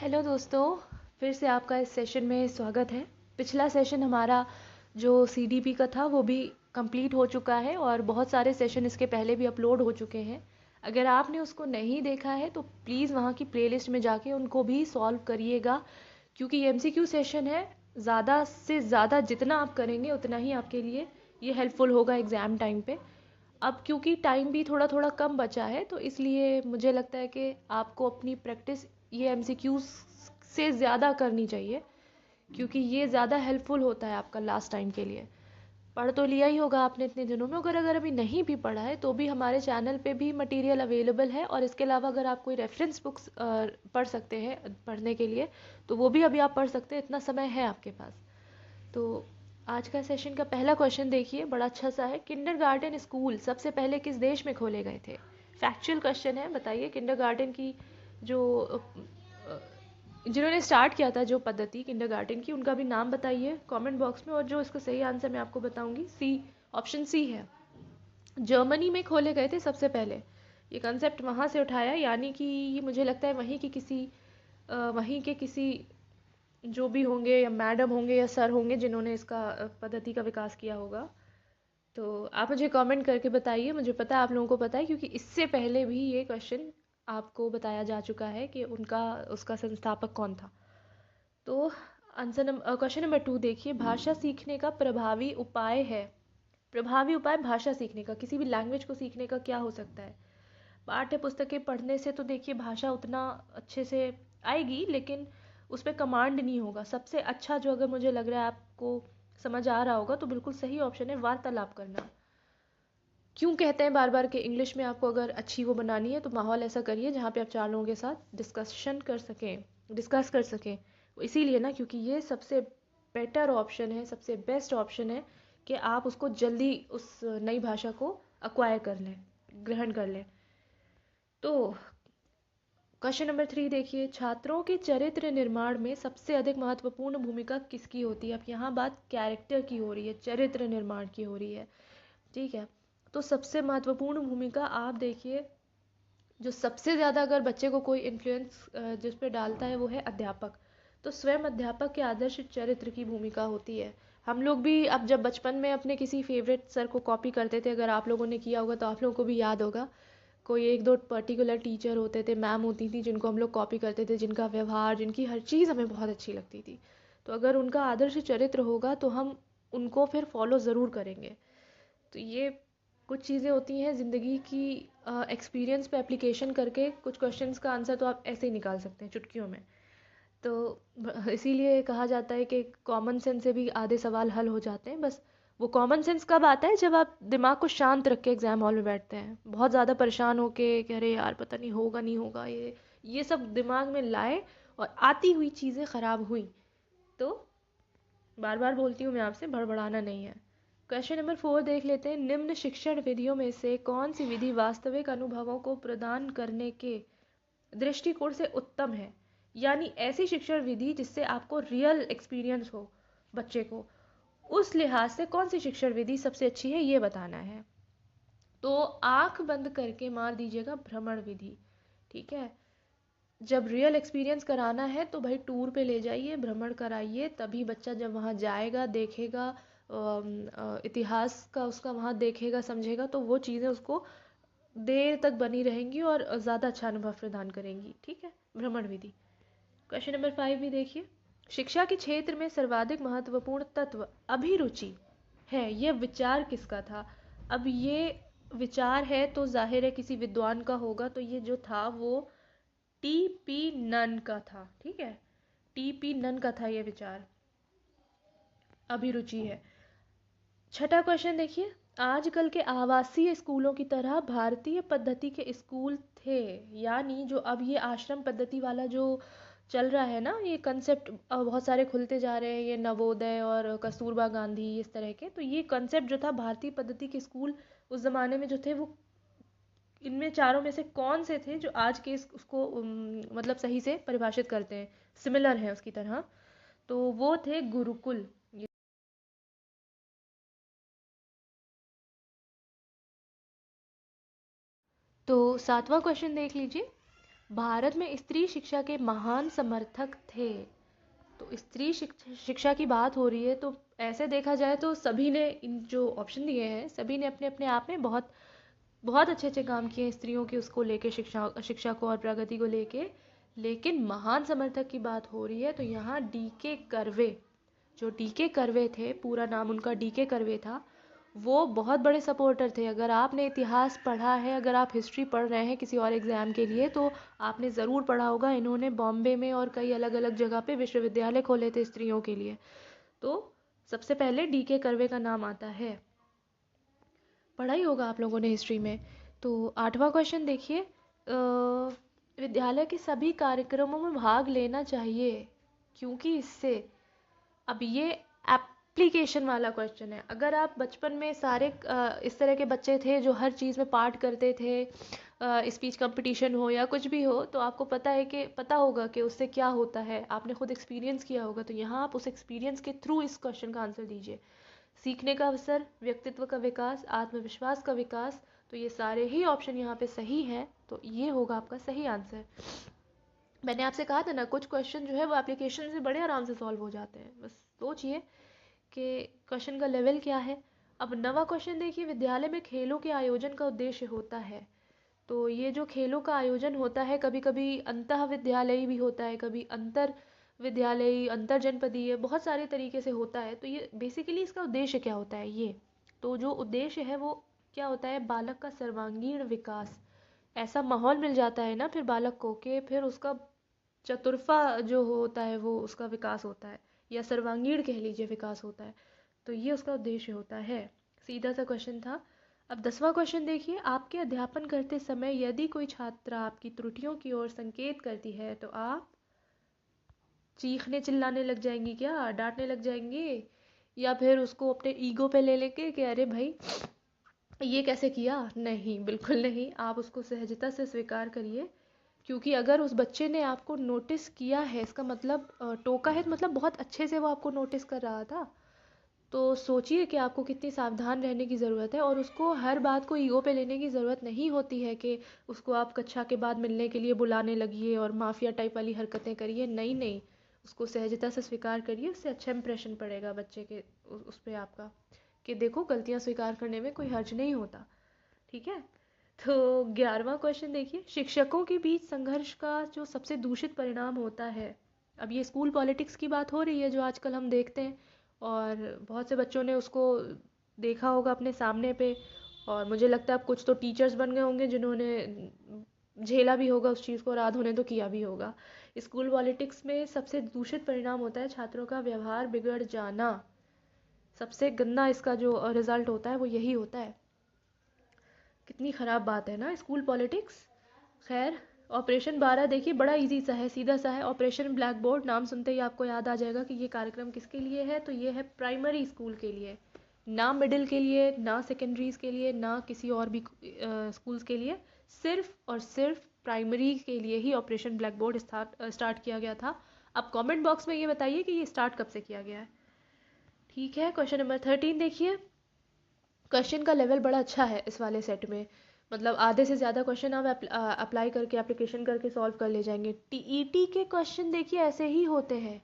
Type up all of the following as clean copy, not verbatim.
Hello दोस्तों, फिर से आपका इस सेशन में स्वागत है। पिछला सेशन हमारा जो सीडीपी का था वो भी कंप्लीट हो चुका है और बहुत सारे सेशन इसके पहले भी अपलोड हो चुके हैं। अगर आपने उसको नहीं देखा है तो प्लीज़ वहाँ की प्लेलिस्ट में जाके उनको भी सॉल्व करिएगा, क्योंकि ये एमसीक्यू सेशन है। ज़्यादा से ज़्यादा जितना आप करेंगे उतना ही आपके लिए ये हेल्पफुल होगा एग्ज़ाम टाइम पे। अब क्योंकि टाइम भी थोड़ा थोड़ा कम बचा है तो इसलिए मुझे लगता है कि आपको अपनी प्रैक्टिस ये एमसीक्यूज से ज़्यादा करनी चाहिए, क्योंकि ये ज़्यादा हेल्पफुल होता है आपका लास्ट टाइम के लिए। पढ़ तो लिया ही होगा आपने इतने दिनों में, अगर अगर अभी नहीं भी पढ़ा है तो भी हमारे चैनल पे भी मटेरियल अवेलेबल है। और इसके अलावा अगर आप कोई रेफरेंस बुक्स पढ़ सकते हैं पढ़ने के लिए, तो वो भी अभी आप पढ़ सकते हैं, इतना समय है आपके पास। तो आज का सेशन का पहला क्वेश्चन देखिए, बड़ा अच्छा सा है। किंडरगार्टन स्कूल सबसे पहले किस देश में खोले गए थे? फैक्चुअल क्वेश्चन है, बताइए। किंडरगार्टन की जो जिन्होंने स्टार्ट किया था जो पद्धति किंडरगार्टन की, उनका भी नाम बताइए कमेंट बॉक्स में। और जो इसका सही आंसर मैं आपको बताऊंगी, सी, ऑप्शन सी है। जर्मनी में खोले गए थे सबसे पहले। ये कंसेप्ट वहाँ से उठाया, यानी कि ये मुझे लगता है वहीं के किसी जो भी होंगे, या मैडम होंगे या सर होंगे, जिन्होंने इसका पद्धति का विकास किया होगा। तो आप मुझे कमेंट करके बताइए, मुझे पता है आप लोगों को पता है, क्योंकि इससे पहले भी ये क्वेश्चन आपको बताया जा चुका है कि उनका उसका संस्थापक कौन था। तो क्वेश्चन नंबर 2 देखिए, भाषा सीखने का प्रभावी उपाय है। प्रभावी उपाय भाषा सीखने का, किसी भी लैंग्वेज को सीखने का क्या हो सकता है? पाठ्य पुस्तकें पढ़ने से तो देखिए भाषा उतना अच्छे से आएगी, लेकिन उस पर कमांड नहीं होगा। सबसे अच्छा जो, अगर मुझे लग रहा है आपको समझ आ रहा होगा, तो बिल्कुल सही ऑप्शन है वार्तालाप करना। क्यों कहते हैं बार बार कि इंग्लिश में आपको अगर अच्छी वो बनानी है तो माहौल ऐसा करिए जहाँ पे आप चार लोगों के साथ डिस्कस कर सकें। इसीलिए ना, क्योंकि ये सबसे बेटर ऑप्शन है, सबसे बेस्ट ऑप्शन है कि आप उसको जल्दी उस नई भाषा को अक्वायर कर लें, ग्रहण कर लें। तो क्वेश्चन नंबर 3 देखिए, छात्रों के चरित्र निर्माण में सबसे अधिक महत्वपूर्ण भूमिका किसकी होती है? अब यहाँ बात कैरेक्टर की हो रही है, चरित्र निर्माण की हो रही है, ठीक है। तो सबसे महत्वपूर्ण भूमिका आप देखिए, जो सबसे ज़्यादा अगर बच्चे को कोई इन्फ्लुएंस जिस पे डालता है वो है अध्यापक। तो स्वयं अध्यापक के आदर्श चरित्र की भूमिका होती है। हम लोग भी अब जब बचपन में अपने किसी फेवरेट सर को कॉपी करते थे, अगर आप लोगों ने किया होगा तो आप लोगों को भी याद होगा, कोई एक दो पर्टिकुलर टीचर होते थे, मैम होती थी, जिनको हम लोग कॉपी करते थे, जिनका व्यवहार, जिनकी हर चीज़ हमें बहुत अच्छी लगती थी। तो अगर उनका आदर्श चरित्र होगा तो हम उनको फिर फॉलो ज़रूर करेंगे। तो ये कुछ चीज़ें होती हैं ज़िंदगी की, एक्सपीरियंस पे एप्लीकेशन करके कुछ क्वेश्चंस का आंसर तो आप ऐसे ही निकाल सकते हैं चुटकियों में। तो इसीलिए कहा जाता है कि कॉमन सेंस से भी आधे सवाल हल हो जाते हैं। बस वो कॉमन सेंस कब आता है? जब आप दिमाग को शांत रख के एग्जाम हॉल में बैठते हैं। बहुत ज़्यादा परेशान होके कि अरे यार पता नहीं होगा नहीं होगा, ये सब दिमाग में लाए और आती हुई चीज़ें ख़राब हुई तो, बार बार बोलती हूँ मैं आपसे, भड़बड़ाना नहीं है। क्वेश्चन नंबर 4 देख लेते हैं, निम्न शिक्षण विधियों में से कौन सी विधि वास्तविक अनुभवों को प्रदान करने के दृष्टिकोण से उत्तम है? यानी ऐसी शिक्षण विधि जिससे आपको रियल एक्सपीरियंस हो बच्चे को, उस लिहाज से कौन सी शिक्षण विधि सबसे अच्छी है, ये बताना है। तो आंख बंद करके मार दीजिएगा भ्रमण विधि, ठीक है। जब रियल एक्सपीरियंस कराना है तो भाई टूर पे ले जाइए, भ्रमण कराइए, तभी बच्चा जब वहाँ जाएगा, देखेगा, इतिहास का उसका वहाँ देखेगा, समझेगा, तो वो चीज़ें उसको देर तक बनी रहेंगी और ज़्यादा अच्छा अनुभव प्रदान करेंगी, ठीक है। भ्रमण विधि। क्वेश्चन नंबर 5 भी देखिए, शिक्षा के क्षेत्र में सर्वाधिक महत्वपूर्ण तत्व अभिरुचि है, यह विचार किसका था? अब ये विचार है तो जाहिर है किसी विद्वान का होगा, तो ये जो था वो टीपी नन का था, ठीक है। टीपी नन का था ये विचार, अभिरुचि है। छठा क्वेश्चन देखिए, आजकल के आवासीय स्कूलों की तरह भारतीय पद्धति के स्कूल थे, यानी जो अब ये आश्रम पद्धति वाला जो चल रहा है ना, ये कंसेप्ट बहुत सारे खुलते जा रहे हैं, ये नवोदय और कस्तूरबा गांधी इस तरह के, तो ये कंसेप्ट जो था भारतीय पद्धति के स्कूल उस जमाने में जो थे, वो इनमें चारों में से कौन से थे जो आज के उसको मतलब सही से परिभाषित करते हैं, सिमिलर है उसकी तरह? तो वो थे गुरुकुल। तो सातवां क्वेश्चन देख लीजिए, भारत में स्त्री शिक्षा के महान समर्थक थे। तो स्त्री शिक्षा की बात हो रही है, तो ऐसे देखा जाए तो सभी ने, इन जो ऑप्शन दिए हैं सभी ने अपने अपने आप में बहुत बहुत अच्छे अच्छे काम किए हैं स्त्रियों की उसको लेके, शिक्षा शिक्षा को और प्रगति को लेके। लेकिन महान समर्थक की बात हो रही है तो यहाँ डीके कर्वे, जो डीके कर्वे थे, पूरा नाम उनका डीके कर्वे था, वो बहुत बड़े सपोर्टर थे। अगर आपने इतिहास पढ़ा है, अगर आप हिस्ट्री पढ़ रहे हैं किसी और एग्ज़ाम के लिए, तो आपने ज़रूर पढ़ा होगा इन्होंने बॉम्बे में और कई अलग अलग जगह पे विश्वविद्यालय खोले थे स्त्रियों के लिए। तो सबसे पहले डीके कर्वे का नाम आता है। पढ़ा ही होगा आप लोगों ने हिस्ट्री में। तो 8वां क्वेश्चन देखिए, विद्यालय के सभी कार्यक्रमों में भाग लेना चाहिए क्योंकि इससे, अब ये एप्लीकेशन वाला क्वेश्चन है। अगर आप बचपन में सारे इस तरह के बच्चे थे जो हर चीज़ में पार्ट करते थे, स्पीच कंपटीशन हो या कुछ भी हो, तो आपको पता होगा कि उससे क्या होता है, आपने खुद एक्सपीरियंस किया होगा। तो यहाँ आप उस एक्सपीरियंस के थ्रू इस क्वेश्चन का आंसर दीजिए। सीखने का अवसर, व्यक्तित्व का विकास, आत्मविश्वास का विकास, तो ये सारे ही ऑप्शन यहाँ पे सही हैं, तो ये होगा आपका सही आंसर। मैंने आपसे कहा था ना, कुछ क्वेश्चन जो है वो एप्लीकेशन से बड़े आराम से सॉल्व हो जाते हैं, बस सोचिए कि क्वेश्चन का लेवल क्या है। अब 9वां क्वेश्चन देखिए, विद्यालय में खेलों के आयोजन का उद्देश्य होता है। तो ये जो खेलों का आयोजन होता है, कभी कभी अंतः विद्यालयी भी होता है, कभी अंतर विद्यालयी, अंतर जनपदीय, बहुत सारे तरीके से होता है। तो ये बेसिकली इसका उद्देश्य क्या होता है, ये तो जो उद्देश्य है वो क्या होता है, बालक का सर्वांगीण विकास। ऐसा माहौल मिल जाता है ना फिर बालक को, कि फिर उसका चतुर्फा जो होता है वो उसका विकास होता है, या सर्वांगीण कह लीजिए विकास होता है। तो ये उसका उद्देश्य होता है। सीधा सा क्वेश्चन था। अब 10वां क्वेश्चन देखिए, आपके अध्यापन करते समय यदि कोई छात्रा आपकी त्रुटियों की ओर संकेत करती है तो आप चीखने चिल्लाने लग जाएंगी क्या, डांटने लग जाएंगी, या फिर उसको अपने ईगो पे ले लेके कि अरे भाई ये कैसे किया? नहीं, बिल्कुल नहीं, आप उसको सहजता से स्वीकार करिए। क्योंकि अगर उस बच्चे ने आपको नोटिस किया है, इसका मतलब टोका है, तो मतलब बहुत अच्छे से वो आपको नोटिस कर रहा था। तो सोचिए कि आपको कितनी सावधान रहने की ज़रूरत है, और उसको हर बात को ईगो पे लेने की ज़रूरत नहीं होती है कि उसको आप कक्षा के बाद मिलने के लिए बुलाने लगिए और माफिया टाइप वाली हरकतें करिए। नहीं नहीं, उसको सहजता से स्वीकार करिए, उससे अच्छा इंप्रेशन पड़ेगा बच्चे के उस पर आपका, कि देखो गलतियाँ स्वीकार करने में कोई हर्ज नहीं होता। ठीक है। तो 11वां क्वेश्चन देखिए, शिक्षकों के बीच संघर्ष का जो सबसे दूषित परिणाम होता है। अब ये स्कूल पॉलिटिक्स की बात हो रही है जो आजकल हम देखते हैं, और बहुत से बच्चों ने उसको देखा होगा अपने सामने पे, और मुझे लगता है अब कुछ तो टीचर्स बन गए होंगे जिन्होंने झेला भी होगा उस चीज़ को, और आधों ने तो किया भी होगा। स्कूल पॉलिटिक्स में सबसे दूषित परिणाम होता है छात्रों का व्यवहार बिगड़ जाना। सबसे गंदा इसका जो रिजल्ट होता है वो यही होता है। कितनी ख़राब बात है ना स्कूल पॉलिटिक्स। खैर, ऑपरेशन 12 देखिए, बड़ा इजी सा है, सीधा सा है। ऑपरेशन ब्लैक बोर्ड नाम सुनते ही आपको याद आ जाएगा कि ये कार्यक्रम किसके लिए है। तो ये है प्राइमरी स्कूल के लिए, ना मिडिल के लिए, ना सेकेंडरीज के लिए, ना किसी और भी स्कूल्स के लिए, सिर्फ और सिर्फ प्राइमरी के लिए ही ऑपरेशन ब्लैक बोर्ड स्टार्ट किया गया था। अब कमेंट बॉक्स में ये बताइए कि ये स्टार्ट कब से किया गया है। ठीक है, क्वेश्चन नंबर 13 देखिए। क्वेश्चन का लेवल बड़ा अच्छा है इस वाले सेट में, मतलब आधे से ज़्यादा क्वेश्चन आप अप्लाई करके, एप्लीकेशन करके सॉल्व कर ले जाएंगे। टीईटी के क्वेश्चन देखिए ऐसे ही होते हैं,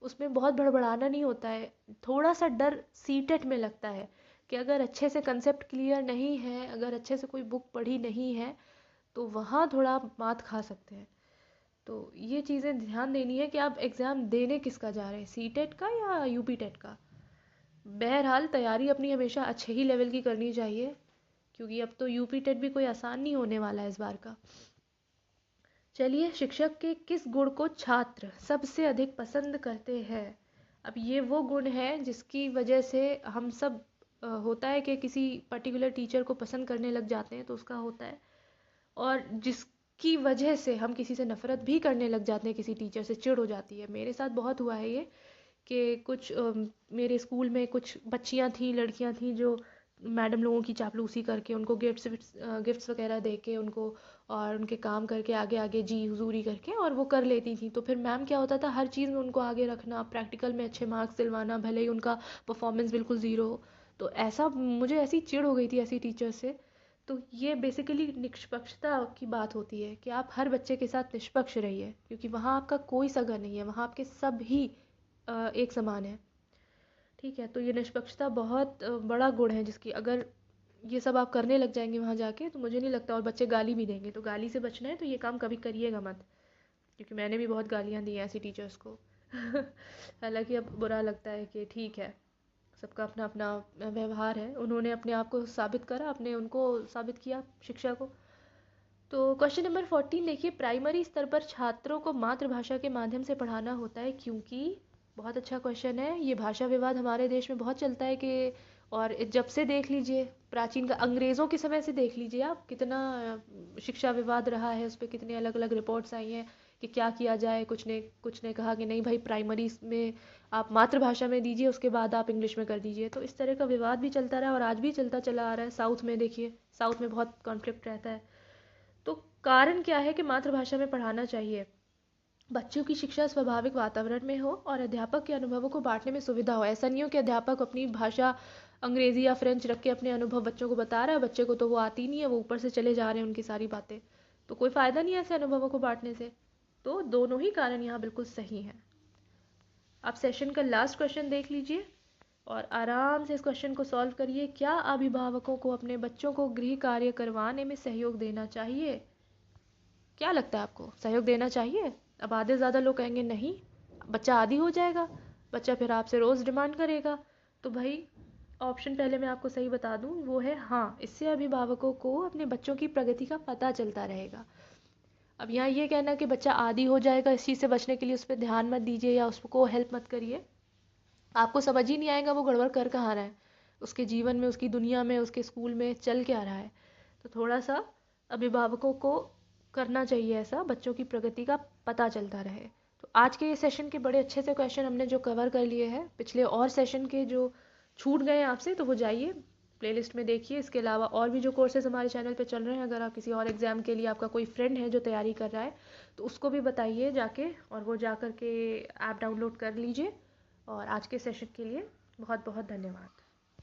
उसमें बहुत बड़बड़ाना नहीं होता है। थोड़ा सा डर सीटेट में लगता है कि अगर अच्छे से कंसेप्ट क्लियर नहीं है, अगर अच्छे से कोई बुक पढ़ी नहीं है, तो वहाँ थोड़ा आप मात खा सकते हैं। तो ये चीज़ें ध्यान देनी है कि आप एग्ज़ाम देने किसका जा रहे हैं, सीटेट का या यूपी टेट का। बहरहाल तैयारी अपनी हमेशा अच्छे ही लेवल की करनी चाहिए, क्योंकि अब तो यूपी टेट भी कोई आसान नहीं होने वाला है इस बार का। चलिए, शिक्षक के किस गुण को छात्र सबसे अधिक पसंद करते हैं। अब ये वो गुण है जिसकी वजह से हम सब होता है कि किसी पर्टिकुलर टीचर को पसंद करने लग जाते हैं, तो उसका होता है, और जिसकी वजह से हम किसी से नफरत भी करने लग जाते हैं, किसी टीचर से चिढ़ हो जाती है। मेरे साथ बहुत हुआ है ये, कि कुछ मेरे स्कूल में कुछ बच्चियां थी, लड़कियां थी, जो मैडम लोगों की चापलूसी करके, उनको गिफ्ट्स वगैरह दे के उनको, और उनके काम करके आगे आगे जी हुजूरी करके, और वो कर लेती थी। तो फिर मैम क्या होता था, हर चीज़ में उनको आगे रखना, प्रैक्टिकल में अच्छे मार्क्स दिलवाना, भले ही उनका परफॉर्मेंस बिल्कुल ज़ीरो हो। तो ऐसा मुझे ऐसी चिढ़ हो गई थी ऐसी टीचर से, तो ये बेसिकली निष्पक्षता की बात होती है कि आप हर बच्चे के साथ निष्पक्ष रहिए, क्योंकि वहाँ आपका कोई सगा नहीं है, वहाँ आपके सब ही एक समान है। ठीक है, तो ये निष्पक्षता बहुत बड़ा गुण है, जिसकी अगर ये सब आप करने लग जाएंगे वहाँ जाके, तो मुझे नहीं लगता, और बच्चे गाली भी देंगे, तो गाली से बचना है तो ये काम कभी करिएगा मत, क्योंकि मैंने भी बहुत गालियाँ दी हैं ऐसी टीचर्स को। हालांकि अब बुरा लगता है कि ठीक है, सबका अपना अपना व्यवहार है, उन्होंने अपने आप को साबित करा, अपने उनको साबित किया शिक्षा को। तो क्वेश्चन नंबर 14 देखिए, प्राइमरी स्तर पर छात्रों को मातृभाषा के माध्यम से पढ़ाना होता है क्योंकि, बहुत अच्छा क्वेश्चन है ये। भाषा विवाद हमारे देश में बहुत चलता है कि, और जब से देख लीजिए प्राचीन का, अंग्रेज़ों के समय से देख लीजिए आप, कितना शिक्षा विवाद रहा है, उस पर कितनी अलग अलग रिपोर्ट्स आई हैं कि क्या किया जाए। कुछ ने कहा कि नहीं भाई, प्राइमरी में आप मातृभाषा में दीजिए, उसके बाद आप इंग्लिश में कर दीजिए। तो इस तरह का विवाद भी चलता रहा और आज भी चलता चला आ रहा है। साउथ में देखिए, साउथ में बहुत कॉन्फ्लिक्ट रहता है। तो कारण क्या है कि मातृभाषा में पढ़ाना चाहिए? बच्चों की शिक्षा स्वाभाविक वातावरण में हो और अध्यापक के अनुभवों को बांटने में सुविधा हो। ऐसा नहीं हो कि अध्यापक अपनी भाषा अंग्रेजी या फ्रेंच रख के अपने अनुभव बच्चों को बता रहा है, बच्चे को तो वो आती नहीं है, वो ऊपर से चले जा रहे हैं उनकी सारी बातें, तो कोई फ़ायदा नहीं है ऐसे अनुभवों को बांटने से। तो दोनों ही कारण यहाँ बिल्कुल सही हैं। आप सेशन का लास्ट क्वेश्चन देख लीजिए और आराम से इस क्वेश्चन को सॉल्व करिए। क्या अभिभावकों को अपने बच्चों को गृह कार्य करवाने में सहयोग देना चाहिए? क्या लगता है आपको, सहयोग देना चाहिए? अब आधे ज़्यादा लोग कहेंगे नहीं, बच्चा आदी हो जाएगा, बच्चा फिर आपसे रोज़ डिमांड करेगा। तो भाई ऑप्शन पहले मैं आपको सही बता दूं, वो है हाँ, इससे अभिभावकों को अपने बच्चों की प्रगति का पता चलता रहेगा। अब यहाँ ये कहना कि बच्चा आदी हो जाएगा, इस चीज़ से बचने के लिए उस पर ध्यान मत दीजिए या उसको हेल्प मत करिए, आपको समझ ही नहीं आएगा वो गड़बड़ कर कहाँ रहा है, उसके जीवन में, उसकी दुनिया में, उसके स्कूल में चल क्या रहा है। तो थोड़ा सा अभिभावकों को करना चाहिए ऐसा, बच्चों की प्रगति का पता चलता रहे। तो आज के ये सेशन के बड़े अच्छे से क्वेश्चन हमने जो कवर कर लिए हैं, पिछले और सेशन के जो छूट गए हैं आपसे, तो वो जाइए प्लेलिस्ट में देखिए। इसके अलावा और भी जो कोर्सेज हमारे चैनल पे चल रहे हैं, अगर आप किसी और एग्ज़ाम के लिए, आपका कोई फ्रेंड है जो तैयारी कर रहा है, तो उसको भी बताइए जाके, और वो जा कर के ऐप डाउनलोड कर लीजिए। और आज के सेशन के लिए बहुत बहुत धन्यवाद।